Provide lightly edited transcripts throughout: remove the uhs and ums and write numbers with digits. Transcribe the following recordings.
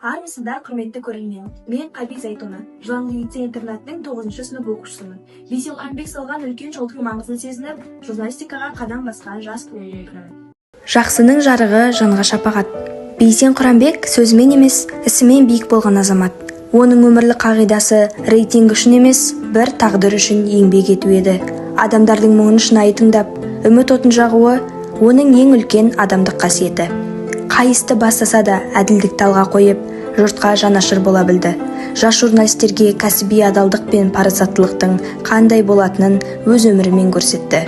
Армысыздар, құрметті көрермен. Мен Қабик Зайтуна, Жыланғы лицей-интернаттың 9-шы сынып оқушысымын. Бейсен Құранбек салған үлкен жолдың маңызын сезініп, журналистикаға қадам басқан жас буынның бірімін. Жақсының жарығы жанға шапағат. Бейсен Құранбек сөзімен емес, ісімен биік болған азамат. Оның өмірлік қағидасы рейтинг үшін емес, бір тағдыр үшін еңбек ету еді. Адамдардың мұңын шынайы тыңдап, үміт отын жағуы оның ең үлкен адамдық қасиеті. Қайысты бастаса да әділдікті алға қойып, жұртқа жанашыр бола білді. Жас журналистерге кәсіби адалдық пен парасаттылықтың қандай болатынын өз өмірімен көрсетті.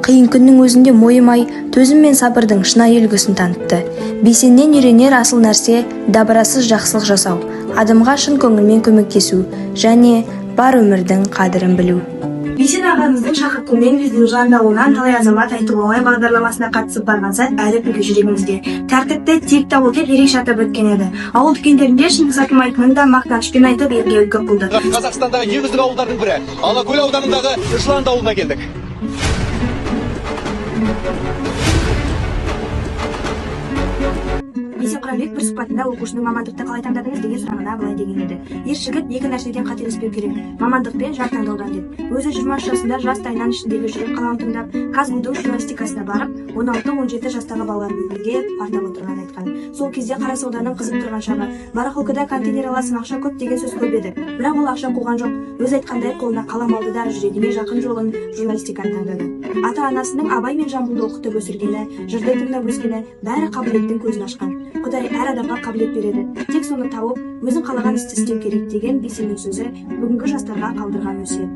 Қиын күннің өзінде мойымай, төзім мен сабырдың шынайы үлгісін танытты. Бейсеннен үйренер асыл нәрсе дабырасыз жақсылық жасау, адамға шын көңілмен көмектесу және бар өмірдің қадірін білу. Бейсен ағамыздың шақыртуымен біздің Жыланды ауылынан талай азамат айтуға оңай бағдарламасына қатысып барған сәт әлі күнге жүрегімізде. Тәртіпті текті ауыл деп ерекше атап өткен еді. Ауыл дүкендерінде Шыңғыс Акимайтының да мақтанышпен айтып елге үлгі қылды. Қазақстандағы ең үздік ауылдардың бірі Алакөл ауданындағы Жыланды ауылына келдік. Бейсен Құранбек бір сұхбатында оқушының мамандықты қалай таңдадыңыз деген сұрағына былай деген еді. Ер жігіт екі нәрседен қателеспеу керек: мамандық пен жар таңдаудан деп. Өзі 23 жасында жас тайынан ішіндегі жүрек қалауын тыңдап, Казмудың журналистикасына барып, 16-17 жастағы балалардың бірге партап отырғанын айтқан. Сол кезде қара сауданың қызып тұрған шағы. Барахолкада контейнер аласың, ақша көп деген сөз көп еді. Бірақ ол ақша қуған жоқ. Өз айтқандай қолына қалам алды да жүрегіне жақын жолын журналистиканы таңдады. Ата-анасының Абай мен Жамбылды оқытып өсіргені, жырды тыңдап өскені бәрі қабілеттің көзін ашқан. Құдай әр адамға қабілет береді. Тек соны тауып, өзің қалаған істі істеу керек деген Бейсеннің сөзі бүгінгі жастарға қалдырған өсиет.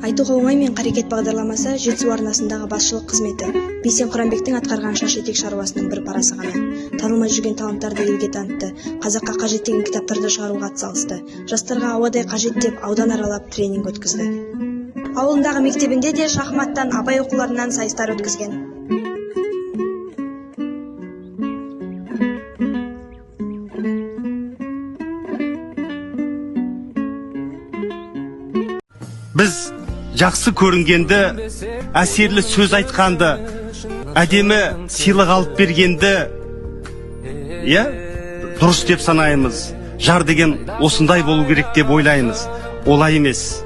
Айтуға оңай мен қарекет бағдарламасы Жетісу арнасындағы басшылық қызметі. Бейсен Құранбектің атқарған шаш етек шаруасының бір парасы ғана. Танылмай жүрген таланттарды елге танытты. Қазаққа қажет деген кітаптарды шығаруға атсалысты. Жастарға ауадай қажет деп аудан аралап тренинг өткізді. Ауылындағы мектебінде де шахматтан, Абай оқуларынан сайыстар өткізген. Біз жақсы көрінгенді, әсерлі сөз айтқанды, әдемі сыйлық алып бергенді, дұрыс деп санаймыз. Жар деген осындай болу керек деп ойлаймыз. Олай емес.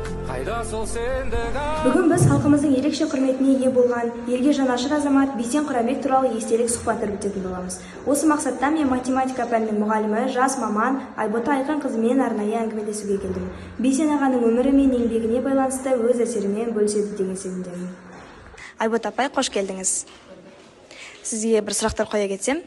Бүгін біз халқымыздың ерекше құрметіне ие болған елге жанашыр азамат Бейсен Құранбек туралы естелік сұхбат өрбітетін боламыз. Осы мақсатта мен математика пәнінің мұғалімі, жас маман Айбота Айқын қызымен арнайы әңгімелесуге келдім. Бейсен ағаның өмірі мен еңбегіне байланысты өз әсерімен бөліседі деген сенімдемін. Айбота апай, қош келдіңіз. Сізге бір сұрақтар қоя кетсем.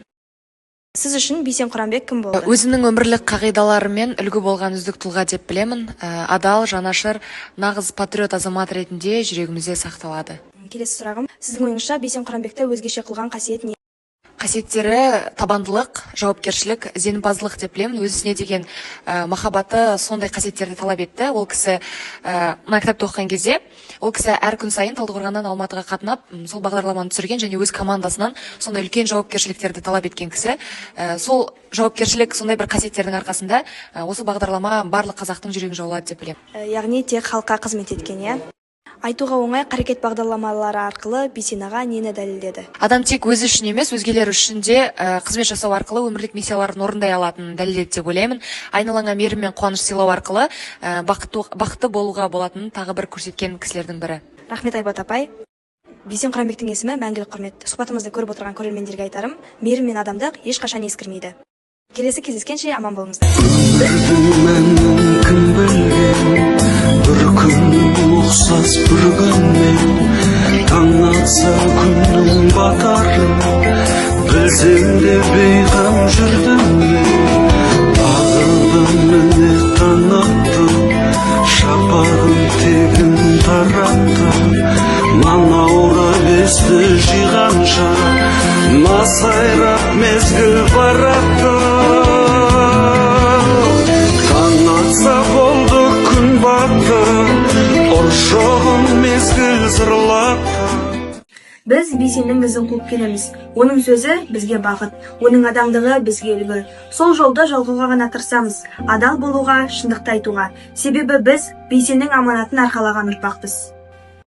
Сіз үшін Бейсен Құранбек кім болды? Өзінің өмірлік қағидаларымен үлгі болған үздік тұлға деп білемін. Адал, жанашыр, нағыз патриот азамат ретінде жүрегімізде сақталады. Келесі сұрағым, сіздің ойыңызша Бейсен Құранбекті өзгеше қылған қасиет не? Қасиеттері табандылық, жауапкершілік, ізденімпаздылық деп білемін. Өзіне деген махаббаты сондай қасиеттерді талап етті. Ол кісі мына кітапты оқыған кезде, ол кісі әр күн сайын Талдықорғаннан Алматыға қатынап, сол бағдарламаны түсірген және өз командасынан сондай үлкен жауапкершіліктерді талап еткен кісі. Сол жауапкершілік, сондай бір қасиеттердің арқасында осы бағдарлама барлық қазақтың жүрегін жаулады деп білемін. Яғни тек халыққа қызмет еткен, иә? Айтуға оңай қарекет бағдарламалары арқылы Бейсен аға нені дәлелдеді? Адам тек өзі үшін емес, өзгелер үшін де қызмет жасау арқылы өмірлік миссияларын орындай алатынын дәлелдеді деп ойлаймын. Айналаңа мейірім мен қуаныш сыйлау арқылы бақытты болуға болатынын тағы бір көрсеткен кісілердің бірі. Рахмет Айбота апай. Бейсен Құранбектің есімі мәңгілік құрмет. Сұхбатымызды көріп отырған көрермендерге айтарым, мейірім мен адамдық ешқашан ескірмейді. Келесі кездескенше аман болыңыздар. Бір күн ұқсас бір күнмен таң атса күннің батарын білсем де бейғам жүрдім бағылдым міне таң атты шапағын тегін таратты манаура бесті жиғанша масайрап мезгіл баратты таң атса болды күн батты ұршығын мезгіл зырлатты. Біз Бейсеннің ізін қуып келеміз. Оның сөзі бізге бағыт, оның адамдығы бізге үлгі. Сол жолда жалғауға ғана тырысамыз, адал болуға, шындықты айтуға. Себебі біз Бейсеннің аманатын арқалаған ұрпақпыз.